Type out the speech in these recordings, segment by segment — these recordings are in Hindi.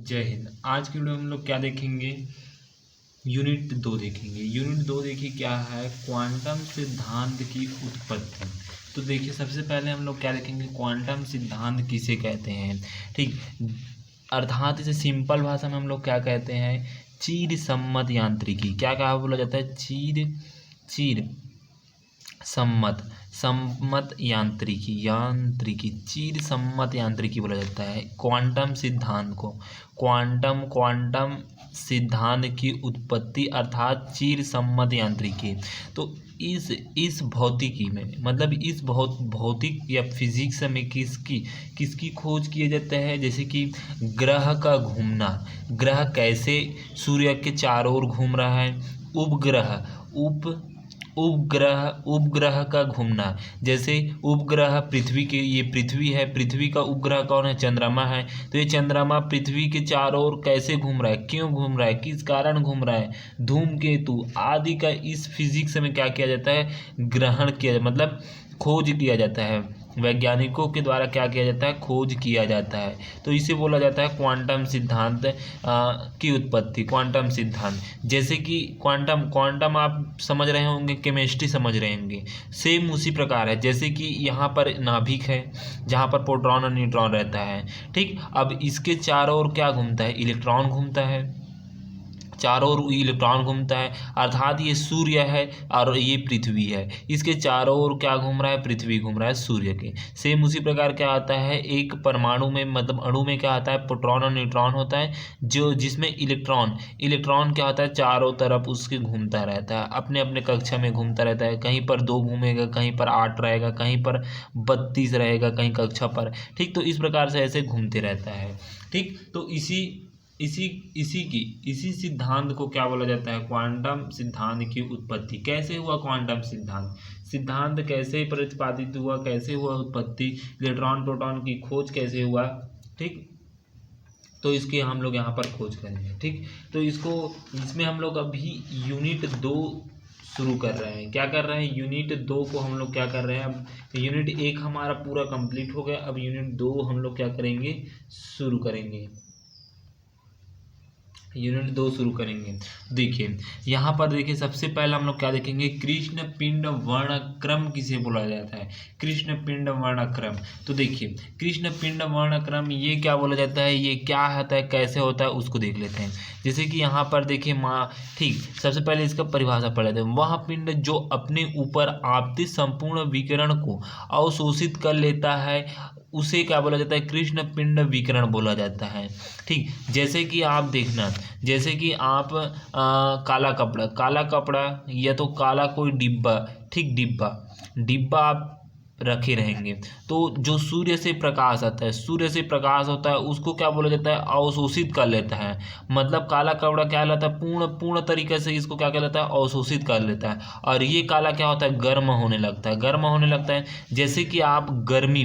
जय हिंद। आज की वीडियो में हम लोग क्या देखेंगे, यूनिट 2 देखेंगे। यूनिट 2 देखिए क्या है, क्वांटम सिद्धांत की उत्पत्ति। तो देखिए सबसे पहले हम लोग क्या देखेंगे, क्वांटम सिद्धांत किसे कहते हैं। ठीक, अर्थात इसे सिंपल भाषा में हम लोग क्या कहते हैं, चिर सम्मत यांत्रिकी। क्या कहा बोला जाता है, चिर सम्मत यांत्रिकी चिर सम्मत यांत्रिकी बोला जाता है क्वांटम सिद्धांत को। क्वांटम सिद्धांत की उत्पत्ति अर्थात चिर सम्मत यांत्रिकी। तो इस भौतिकी में, मतलब इस भौतिक या फिजिक्स में किसकी खोज किया जाता है। जैसे कि ग्रह का घूमना, ग्रह कैसे सूर्य के चारों ओर घूम रहा है। उपग्रह का घूमना, जैसे उपग्रह पृथ्वी के, ये पृथ्वी है, पृथ्वी का उपग्रह कौन है, चंद्रमा है। तो ये चंद्रमा पृथ्वी के चारों ओर कैसे घूम रहा है, क्यों घूम रहा है, किस कारण घूम रहा है, धूमकेतु आदि का इस फिजिक्स में क्या किया जाता है, ग्रहण किया, मतलब खोज किया जाता है। वैज्ञानिकों के द्वारा क्या किया जाता है, खोज किया जाता है। तो इसे बोला जाता है क्वांटम सिद्धांत की उत्पत्ति, क्वांटम सिद्धांत। जैसे कि क्वांटम आप समझ रहे होंगे, केमिस्ट्री समझ रहे होंगे, सेम उसी प्रकार है। जैसे कि यहाँ पर नाभिक है जहाँ पर प्रोटॉन और न्यूट्रॉन रहता है। ठीक, अब इसके चारों ओर क्या घूमता है, इलेक्ट्रॉन घूमता है, चारों ओर इलेक्ट्रॉन घूमता है। अर्थात ये सूर्य है और ये पृथ्वी है, इसके चारों ओर क्या घूम रहा है, पृथ्वी घूम रहा है सूर्य के। सेम उसी प्रकार क्या आता है, एक परमाणु में, मतलब अणु में क्या आता है, प्रोटॉन और न्यूट्रॉन होता है, जिसमें इलेक्ट्रॉन क्या होता है, चारों तरफ उसके घूमता रहता है, अपने अपने कक्षा में घूमता रहता है। कहीं पर 2 घूमेगा, कहीं पर 8 रहेगा, कहीं पर 32 रहेगा, कहीं कक्षा पर। ठीक, तो इस प्रकार से ऐसे घूमते रहता है। ठीक, तो इसी सिद्धांत को क्या बोला जाता है, क्वांटम सिद्धांत की उत्पत्ति। कैसे हुआ क्वांटम सिद्धांत कैसे प्रतिपादित हुआ, कैसे हुआ उत्पत्ति, इलेक्ट्रॉन प्रोटॉन की खोज कैसे हुआ। ठीक, तो इसके हम लोग यहाँ पर खोज करेंगे। ठीक, तो इसमें हम लोग अभी यूनिट 2 शुरू कर रहे हैं। क्या कर रहे हैं, यूनिट 2 को हम लोग क्या कर रहे हैं, अब यूनिट 1 हमारा पूरा कंप्लीट हो गया, अब यूनिट 2 हम लोग क्या करेंगे, शुरू करेंगे, यूनिट 2 शुरू करेंगे। देखिए यहाँ पर देखिए सबसे पहला हम लोग क्या देखेंगे, कृष्ण पिंड वर्णक्रम किसे बोला जाता है, कृष्ण पिंड वर्णक्रम। तो देखिए कृष्ण पिंड वर्णक्रम ये क्या बोला जाता है, ये क्या होता है, कैसे होता है, उसको देख लेते हैं। जैसे कि यहाँ पर देखिए ठीक, सबसे पहले इसका परिभाषा पढ़ लेते हैं। वह पिंड जो अपने ऊपर आपतित संपूर्ण विकिरण को अवशोषित कर लेता है उसे क्या बोला जाता है, कृष्ण पिंड विकिरण बोला जाता है। ठीक, जैसे कि आप देखना, जैसे कि आप काला कपड़ा या तो काला कोई डिब्बा, ठीक, डिब्बा आप रखे रहेंगे, तो जो सूर्य से प्रकाश आता है, सूर्य से प्रकाश होता है, उसको क्या बोला जाता है, अवशोषित कर लेता है। मतलब काला कपड़ा क्या कहलाता है, पूर्ण तरीके से इसको क्या कहलाता है, अवशोषित कर लेता है। और ये काला क्या होता है, गर्म होने लगता है। जैसे कि आप गर्मी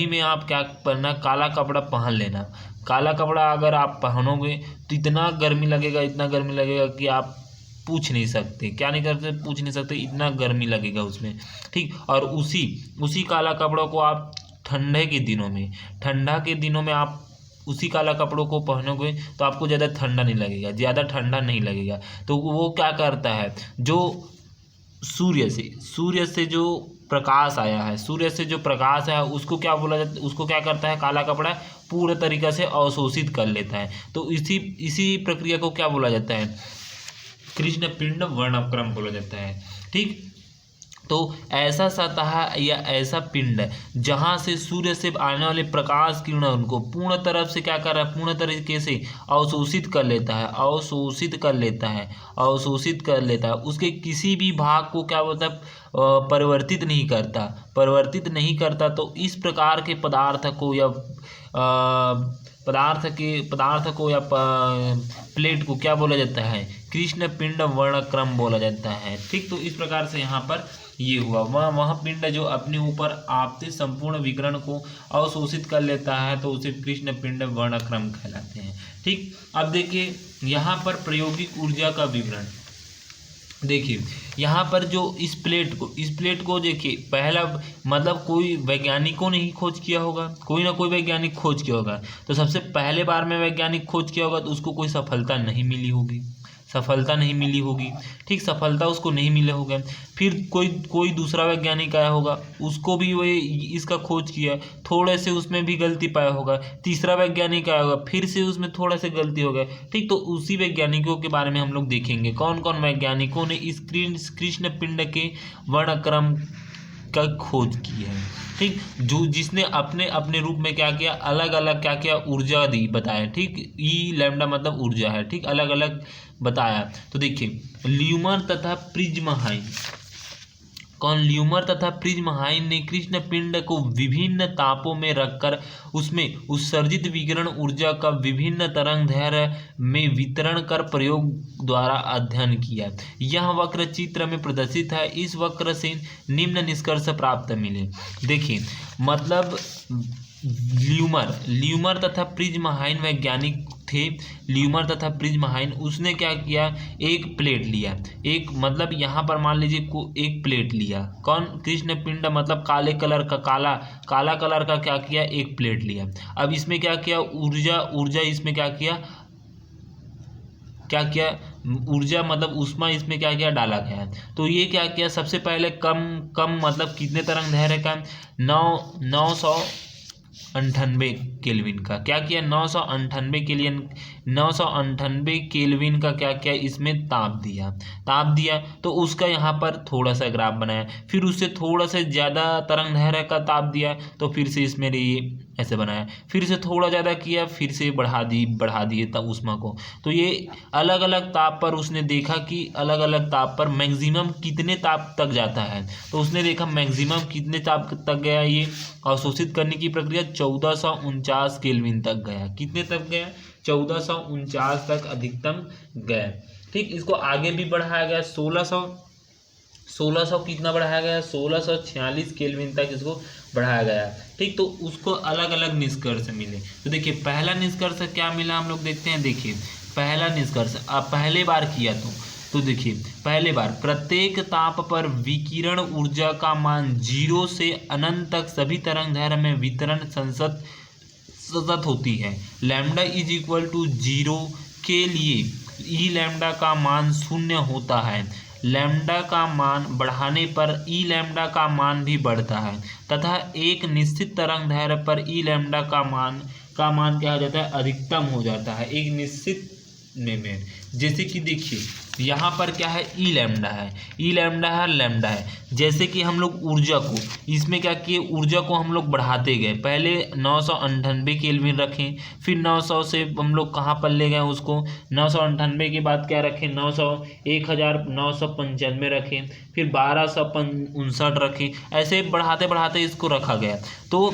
में आप क्या पहनना, काला कपड़ा पहन लेना। काला कपड़ा अगर आप पहनोगे तो इतना गर्मी लगेगा कि आप पूछ नहीं सकते, इतना गर्मी लगेगा उसमें। ठीक, और उसी काला कपड़ों को आप ठंडा के दिनों में आप उसी काला कपड़ों को पहनोगे तो आपको ज़्यादा ठंडा नहीं लगेगा। तो वो क्या करता है, जो सूर्य से जो प्रकाश आया है, उसको क्या बोला जाता है, उसको क्या करता है, काला कपड़ा पूरे तरीके से अवशोषित कर लेता है। तो इसी प्रक्रिया को क्या बोला जाता है, कृष्ण पिंड वर्णक्रम बोला जाता है। ठीक, तो ऐसा सतह या ऐसा पिंड जहां से सूर्य से आने वाले प्रकाश किरण उनको पूर्ण तरफ से क्या कर रहा है, पूर्ण तरीके से अवशोषित कर लेता है, उसके किसी भी भाग को क्या बोलता है, परिवर्तित नहीं करता। तो इस प्रकार के पदार्थ को या प्लेट को क्या बोला जाता है, कृष्ण पिंड वर्णक्रम बोला जाता है। ठीक, तो इस प्रकार से यहाँ पर ये हुआ, वह पिंड जो अपने ऊपर आपतित संपूर्ण विकिरण को अवशोषित कर लेता है तो उसे कृष्ण पिंड वर्णक्रम कहलाते हैं। ठीक, अब देखिए यहाँ पर प्रायोगिक ऊर्जा का विवरण, देखिए यहाँ पर जो इस प्लेट को देखिए, पहला मतलब कोई वैज्ञानिकों ने ही खोज किया होगा, कोई ना कोई वैज्ञानिक खोज किया होगा। तो सबसे पहले बार में वैज्ञानिक खोज किया होगा तो उसको कोई सफलता नहीं मिली होगी, ठीक, सफलता उसको नहीं मिले होगा। फिर कोई कोई दूसरा वैज्ञानिक आया होगा, उसको भी वही इसका खोज किया, थोड़े से उसमें भी गलती पाया होगा। तीसरा वैज्ञानिक आया होगा, फिर से उसमें थोड़ा से गलती हो गया, ठीक। तो उसी वैज्ञानिकों के बारे में हम लोग देखेंगे, कौन कौन वैज्ञानिकों ने इस कृष्ण पिंड के वर्णक्रम का खोज की है, ठीक। जो जिसने अपने अपने रूप में क्या किया, अलग अलग क्या किया, ऊर्जा दी, बताया, ठीक। ई लैम्डा मतलब ऊर्जा है, ठीक, अलग अलग बताया। तो देखिए ल्यूमर तथा प्रिज्महाइन, कौन, ल्यूमर तथा प्रिज्महाइन ने कृष्ण पिंड को विभिन्न तापों में रखकर उसमें उत्सर्जित विकिरण ऊर्जा का विभिन्न तरंग दैर्घ्य में वितरण कर प्रयोग द्वारा अध्ययन किया। यह वक्र चित्र में प्रदर्शित है। इस वक्र से निम्न निष्कर्ष प्राप्त मिले। देखिए मतलब ल्यूमर तथा प्रिज्महाइन वैज्ञानिक थे। ल्यूमर तथा प्रिज्महाइन, उसने क्या किया, एक प्लेट लिया, एक मतलब यहाँ पर मान लीजिए को एक प्लेट लिया, कौन, कृष्ण पिंड मतलब काले कलर का, काला कलर का क्या किया, एक प्लेट लिया। अब इसमें क्या किया, ऊर्जा इसमें क्या किया ऊर्जा मतलब उष्मा इसमें क्या किया, डाला गया। तो ये क्या किया, सबसे पहले कम मतलब कितने तरंग दैर्घ्य का, 998 केल्विन का क्या किया, 998 केल्विन का क्या किया, इसमें ताप दिया। तो उसका यहाँ पर थोड़ा सा ग्राफ बनाया, फिर उससे थोड़ा सा ज़्यादा तरंग दैर्घ्य का ताप दिया, तो फिर से इसमें ये ऐसे बनाया, फिर से थोड़ा ज़्यादा किया, फिर से बढ़ा दिए तब ऊष्मा को। तो ये अलग अलग ताप पर उसने देखा कि अलग अलग ताप पर मैक्सिमम कितने ताप तक जाता है। तो उसने देखा मैक्सिमम कितने ताप तक गया, ये अवशोषित करने की प्रक्रिया 1449 केल्विन तक गया। कितने तक गया, 1449 तक अधिकतम गया, ठीक। इसको आगे भी बढ़ाया गया, 1600 कितना बढ़ाया गया, 1646 केल्विन तक इसको बढ़ाया गया, ठीक। तो उसको अलग अलग निष्कर्ष मिले। तो देखिए पहला निष्कर्ष क्या मिला, हम लोग देखते हैं। देखिए पहला निष्कर्ष पहले बार किया तो देखिए पहले बार प्रत्येक ताप पर विकिरण ऊर्जा का मान 0 से अनंत तक सभी तरंग दैर्घ्य में वितरण सतत होती है। लैम्डा इज इक्वल टू 0 के लिए ई लैम्डा का मान 0 होता है। लैम्डा का मान बढ़ाने पर ई लैम्डा का मान भी बढ़ता है तथा एक निश्चित तरंग दैर्घ्य पर ई लैम्डा का मान क्या हो जाता है, अधिकतम हो जाता है एक निश्चित में। जैसे कि देखिए यहाँ पर क्या है, ई लैम्डा है, लैम्डा है। जैसे कि हम लोग ऊर्जा को इसमें क्या किए, ऊर्जा को हम लोग बढ़ाते गए, पहले 998 केल्विन रखें, फिर 900 से हम लोग कहाँ पर ले गए उसको, 998 के बाद क्या रखें, 1995 रखें, फिर 1259 रखें, ऐसे बढ़ाते बढ़ाते इसको रखा गया। तो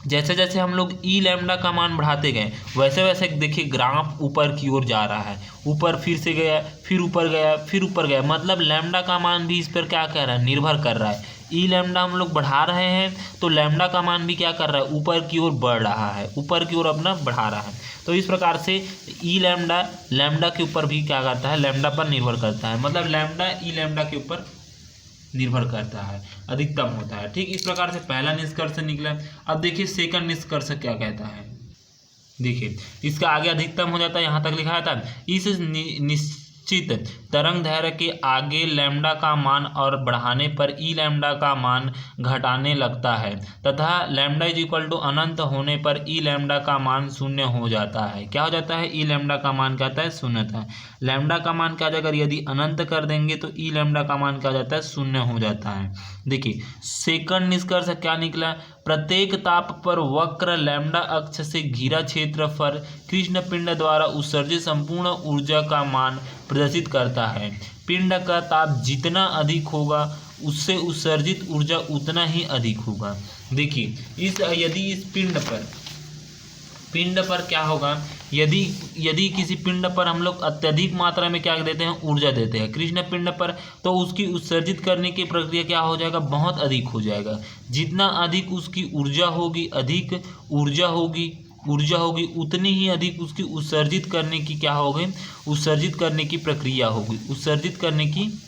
जैसे जैसे हम लोग ई लैम्डा का मान बढ़ाते गए वैसे वैसे देखिए ग्राफ ऊपर की ओर जा रहा है, ऊपर फिर से गया, फिर ऊपर गया, मतलब लैम्डा का मान भी इस पर क्या कर रहा है, निर्भर कर रहा है। ई लैम्डा हम लोग बढ़ा रहे हैं तो लैम्डा का मान भी क्या कर रहा है, ऊपर की ओर बढ़ रहा है, ऊपर की ओर अपना बढ़ा रहा है। तो इस प्रकार से ई लैम्डा के ऊपर भी क्या करता है, लैम्डा पर निर्भर करता है, मतलब लैम्डा ई लैम्डा के ऊपर निर्भर करता है, अधिकतम होता है, ठीक। इस प्रकार से पहला निष्कर्ष निकला। अब देखिए सेकंड निष्कर्ष क्या कहता है। देखिए इसका आगे अधिकतम हो जाता है, यहाँ तक लिखा था, इस निश्चित तरंग दैर्घ्य के आगे लैम्डा का मान और बढ़ाने पर ई लैम्डा का मान घटाने लगता है तथा लैम्डा इज इक्वल टू अनंत होने पर ई लैम्डा का मान 0 हो जाता है। क्या हो जाता है, ई लैम्डा का मान क्या होता है, 0 था। लैम्डा का मान क्या जाएगा, यदि अनंत कर देंगे तो ई लैम्डा का मान क्या हो जाता है, 0 हो जाता है। देखिए सेकंड निष्कर्ष क्या निकला, प्रत्येक ताप पर वक्र लैम्डा अक्ष से घिरा क्षेत्रफल कृष्ण पिंड द्वारा उत्सर्जित संपूर्ण ऊर्जा का मान प्रदर्शित करता है। पिंड का ताप जितना अधिक होगा उससे उत्सर्जित ऊर्जा उतना ही अधिक होगा। देखिए यदि इस पिंड पर क्या होगा, यदि किसी पिंड पर हम लोग अत्यधिक मात्रा में क्या देते हैं, ऊर्जा देते हैं कृष्ण पिंड पर, तो उसकी उत्सर्जित करने की प्रक्रिया क्या हो जाएगा, बहुत अधिक हो जाएगा। जितना अधिक उसकी ऊर्जा होगी, अधिक ऊर्जा होगी, ऊर्जा होगी उतनी ही अधिक उसकी उत्सर्जित करने की क्या होगी, उत्सर्जित करने की प्रक्रिया होगी, उत्सर्जित करने की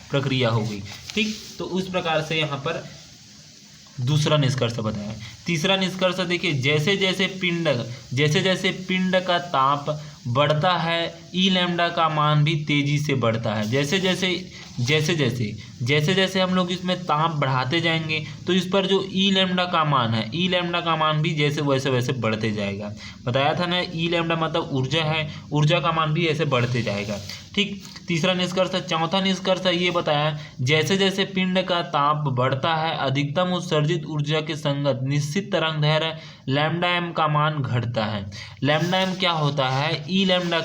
प्रक्रिया होगी। ठीक, तो उस प्रकार से यहाँ पर दूसरा निष्कर्ष बताया। तीसरा निष्कर्ष देखिए, जैसे जैसे पिंड का ताप बढ़ता है ई लैम्डा का मान भी तेजी से बढ़ता है। जैसे जैसे हम लोग इसमें ताप बढ़ाते जाएंगे तो इस पर जो ई लैम्डा का मान है, ई लैम्डा का मान भी जैसे वैसे बढ़ते जाएगा। बताया था ना, ई लैम्डा मतलब ऊर्जा है, ऊर्जा का मान भी ऐसे बढ़ते जाएगा। ठीक, तीसरा निष्कर्ष। चौथा निष्कर्ष ये बताया, जैसे जैसे पिंड का ताप बढ़ता है अधिकतम उत्सर्जित ऊर्जा के संगत निश्चित तरंगदैर्घ्य लैम्डा एम का मान घटता है। लैम्डा एम क्या होता है, ई लैम्डा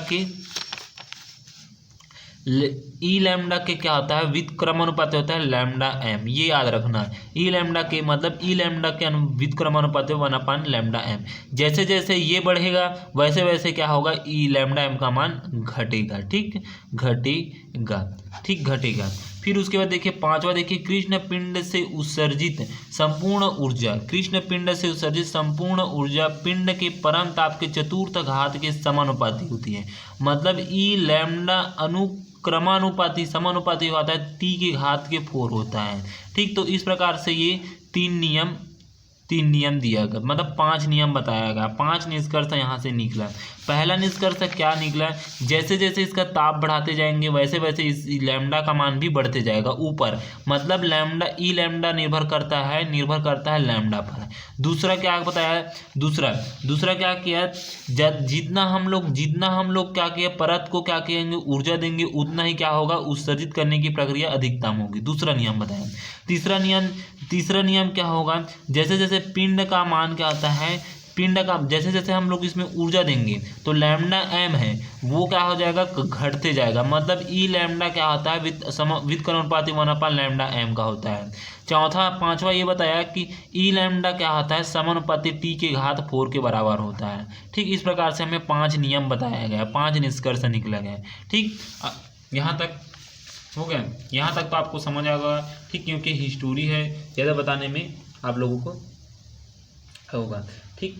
के क्या होता है, व्युत्क्रमानुपाती होता है लैम्डा एम, ये याद रखना। ई लैम्डा के मतलब ई लैम्डा के व्युत्क्रमानुपाती 1/लैम्डा एम। जैसे जैसे ये बढ़ेगा वैसे वैसे क्या होगा, ई लैम्डा एम का मान घटेगा। ठीक, घटेगा। फिर उसके बाद देखिए पांचवा, देखिए कृष्ण पिंड से उत्सर्जित संपूर्ण ऊर्जा पिंड के परम ताप के चतुर्थ घात के समानुपाती होती है। मतलब ई लैम्डा अनुक्रमानुपाती समानुपाती होता है टी के घात के 4 होता है। ठीक, तो इस प्रकार से ये तीन नियम दिया गया, मतलब 5 नियम बताया गया। 5 निष्कर्ष यहाँ से निकला। पहला निष्कर्ष क्या निकला, जैसे जैसे इसका ताप बढ़ाते जाएंगे वैसे वैसे इस लैम्डा का मान भी बढ़ते जाएगा ऊपर, मतलब लैम्डा ई लैम्डा निर्भर करता है लैम्डा पर। दूसरा क्या बताया, दूसरा क्या किया, जितना हम लोग क्या किया, परत को क्या कहेंगे, ऊर्जा देंगे उतना ही क्या होगा, उत्सर्जित करने की प्रक्रिया अधिकतम होगी। दूसरा नियम बताया। तीसरा नियम क्या होगा, जैसे जैसे पिंड का मान क्या होता है, पिंड का जैसे जैसे हम लोग इसमें ऊर्जा देंगे तो लैम्डा एम है वो क्या हो जाएगा, घटते जाएगा। मतलब ई लैम्डा क्या होता है, व्युत्क्रमानुपाती 1/लैम्डा एम का होता है। पांचवा ये बताया कि ई लैम्डा क्या होता है, समानुपाती टी के घात 4 के बराबर होता है। ठीक, इस प्रकार से हमें 5 नियम बताया गया, 5 निष्कर्ष निकला गया। ठीक, यहाँ तक हो गया, यहाँ तक तो आपको समझ आ गया। ठीक, क्योंकि हिस्टोरी है, ज़्यादा बताने में आप लोगों को होगा। ठीक,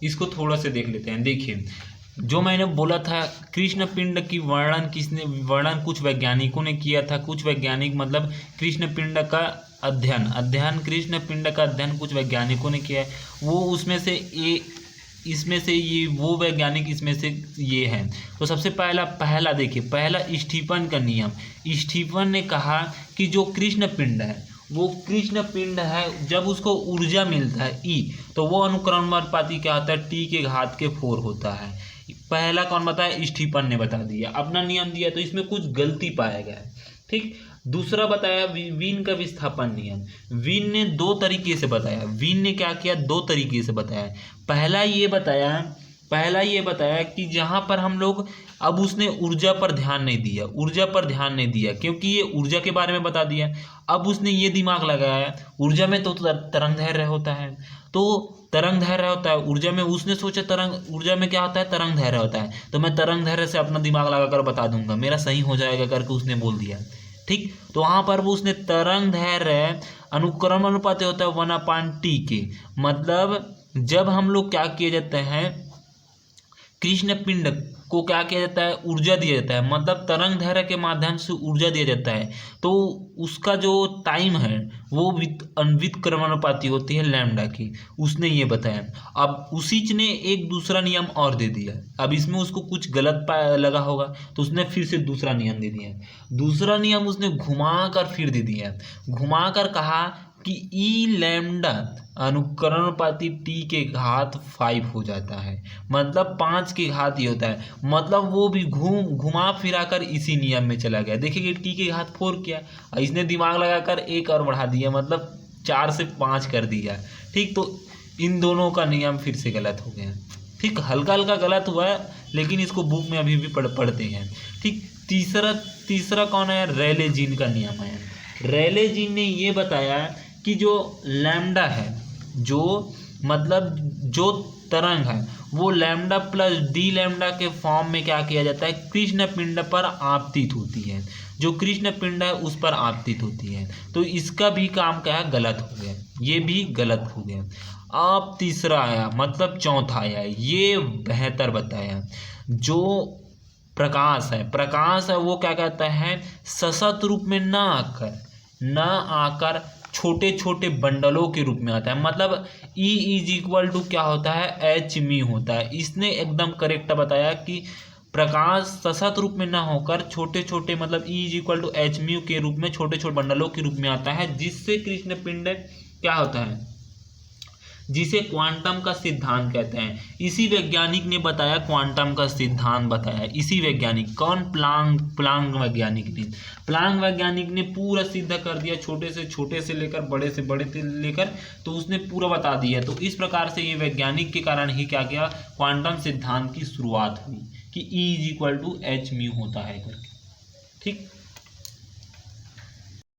इसको थोड़ा से देख लेते हैं। देखिए, जो मैंने बोला था कृष्ण पिंड की वर्णन कुछ वैज्ञानिकों ने किया था। कुछ वैज्ञानिक मतलब कृष्ण पिंड का अध्ययन कृष्ण पिंड का अध्ययन कुछ वैज्ञानिकों ने किया है। वो उसमें से ये वो वैज्ञानिक इसमें से ये हैं। तो सबसे पहला देखिए, पहला स्टीफन का नियम। स्टीफन ने कहा कि जो कृष्ण पिंड है वो कृष्ण पिंड है, जब उसको ऊर्जा मिलता है ई, तो वो अनुक्रमानुपाती क्या होता है, टी के घात के 4 होता है। पहला कौन बताया, स्टीफन ने बता दिया, अपना नियम दिया, तो इसमें कुछ गलती पाया गया है। ठीक, दूसरा बताया वीन का विस्थापन नियम। वीन ने 2 तरीके से बताया। वीन ने क्या किया, 2 तरीके से बताया। पहला ये बताया कि जहाँ पर हम लोग, अब उसने ऊर्जा पर ध्यान नहीं दिया, क्योंकि ये ऊर्जा के बारे में बता दिया। अब उसने ये दिमाग लगाया, ऊर्जा में तो तरंगदैर्घ्य होता है, ऊर्जा में उसने सोचा ऊर्जा में क्या होता है, तरंगदैर्घ्य होता है, तो मैं तरंगदैर्घ्य से अपना दिमाग लगाकर बता दूंगा, मेरा सही हो जाएगा करके उसने बोल दिया। ठीक, तो वहाँ पर वो उसने तरंगदैर्घ्य अनुक्रमानुपाती होता है 1/t के। मतलब जब हम लोग क्या किए जाते हैं, कृष्ण पिंड को क्या किया जाता है, ऊर्जा दिया जाता है, मतलब तरंगदैर्घ्य के माध्यम से ऊर्जा दिया जाता है, तो उसका जो टाइम है वो व्युत्क्रमानुपाती होती है लैम्डा की। उसने ये बताया। अब उसी ने एक दूसरा नियम और दे दिया। अब इसमें उसको कुछ गलत लगा होगा तो उसने फिर से दूसरा नियम दे दिया। दूसरा नियम उसने घुमा कर कहा कि ई लैम्डा अनुक्रमानुपाती टी के घात 5 हो जाता है, मतलब 5 के घात ही होता है। मतलब वो भी घुमा फिरा कर इसी नियम में चला गया। देखिए टी के घात 4 किया, इसने दिमाग लगाकर 1 और बढ़ा दिया, मतलब 4 से 5 कर दिया। ठीक, तो इन दोनों का नियम फिर से गलत हो गया। ठीक, हल्का हल्का गलत हुआ है, लेकिन इसको बुक में अभी भी पढ़ते हैं। ठीक, तीसरा कौन है, रेले जीन का नियम है। रेले जीन ने ये बताया कि जो लैम्डा है, जो तरंग है, वो लैम्डा प्लस डी लैम्डा के फॉर्म में क्या किया जाता है, कृष्ण पिंड पर आपतित होती है। जो कृष्ण पिंड है उस पर आपतित होती है। तो इसका भी काम क्या है, गलत हो गया, ये भी गलत हो गया। अब तीसरा आया, मतलब चौथा आया, ये बेहतर बताया। जो प्रकाश है वो क्या कहता है, सशत रूप में ना आकर छोटे छोटे बंडलों के रूप में आता है। मतलब E इज इक्वल टू क्या होता है, एच मी होता है। इसने एकदम करेक्ट बताया कि प्रकाश सशत रूप में ना होकर छोटे छोटे, मतलब E is equal to h mu के रूप में छोटे छोटे बंडलों के रूप में आता है, जिससे कृष्ण पिंड क्या होता है, जिसे क्वांटम का सिद्धांत कहते हैं। इसी वैज्ञानिक ने बताया, क्वांटम का सिद्धांत बताया इसी वैज्ञानिक, कौन, प्लांक वैज्ञानिक ने। प्लांक वैज्ञानिक ने पूरा सिद्ध कर दिया, छोटे से लेकर बड़े से बड़े से लेकर, तो उसने पूरा बता दिया। तो इस प्रकार से ये वैज्ञानिक के कारण ही क्या किया, क्वांटम सिद्धांत की शुरुआत हुई कि E is equal to h mu होता है करके। ठीक।